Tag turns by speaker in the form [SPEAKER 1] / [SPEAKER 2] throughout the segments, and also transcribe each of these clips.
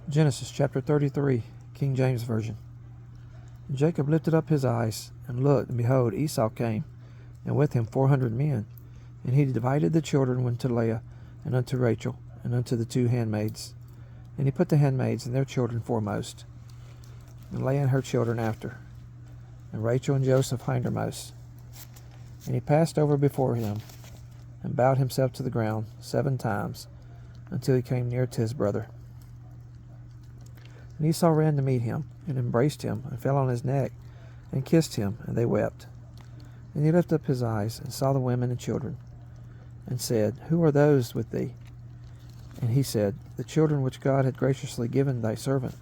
[SPEAKER 1] Genesis chapter 33, King James Version. And Jacob lifted up his eyes, and looked, and behold, Esau came, and with him 400 men. And he divided the children unto Leah, and unto Rachel, and unto the two handmaids. And he put the handmaids and their children foremost, and Leah and her children after, and Rachel and Joseph hindermost. And he passed over before him, and bowed himself to the ground 7 times, until he came near to his brother. And Esau ran to meet him, and embraced him, and fell on his neck, and kissed him, and they wept. And he lifted up his eyes, and saw the women and children, and said, Who are those with thee? And he said, The children which God had graciously given thy servant.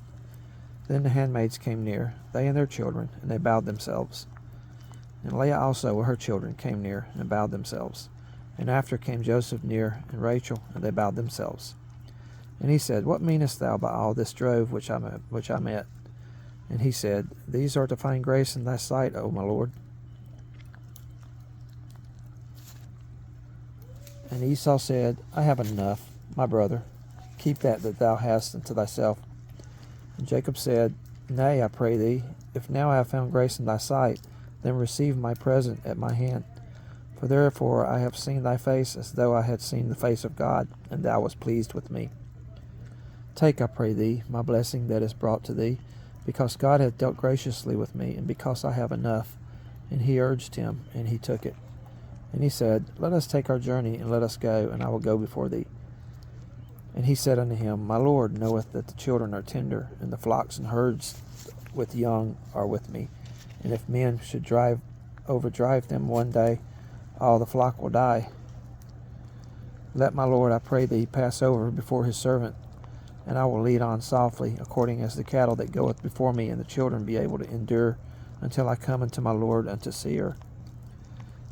[SPEAKER 1] Then the handmaids came near, they and their children, and they bowed themselves. And Leah also with her children came near, and bowed themselves. And after came Joseph near, and Rachel, and they bowed themselves. And he said, What meanest thou by all this drove which I met? And he said, These are to find grace in thy sight, O my lord. And Esau said, I have enough, my brother. Keep that thou hast unto thyself. And Jacob said, Nay, I pray thee, if now I have found grace in thy sight, then receive my present at my hand. For therefore I have seen thy face as though I had seen the face of God, and thou wast pleased with me. Take, I pray thee, my blessing that is brought to thee, because God hath dealt graciously with me, and because I have enough. And he urged him, and he took it. And he said, Let us take our journey, and let us go, and I will go before thee. And he said unto him, My Lord knoweth that the children are tender, and the flocks and herds with young are with me. And if men should overdrive them one day, all the flock will die. Let my Lord, I pray thee, pass over before his servant, and I will lead on softly, according as the cattle that goeth before me, and the children be able to endure until I come unto my Lord unto Seir.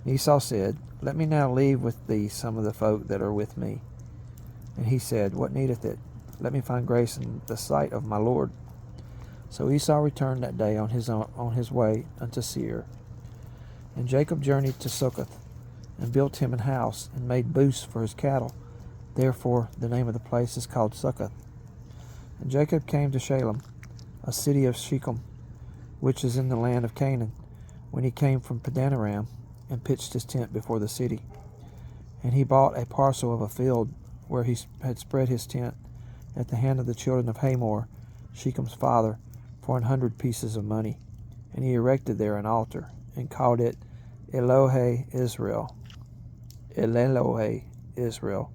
[SPEAKER 1] And Esau said, Let me now leave with thee some of the folk that are with me. And he said, What needeth it? Let me find grace in the sight of my Lord. So Esau returned that day on his way unto Seir. And Jacob journeyed to Succoth, and built him an house, and made booths for his cattle. Therefore the name of the place is called Succoth. And Jacob came to Shalem, a city of Shechem, which is in the land of Canaan, when he came from Padanaram, and pitched his tent before the city. And he bought a parcel of a field where he had spread his tent at the hand of the children of Hamor, Shechem's father, for 100 pieces of money. And he erected there an altar, and called it Elohe Israel. Elohe Israel.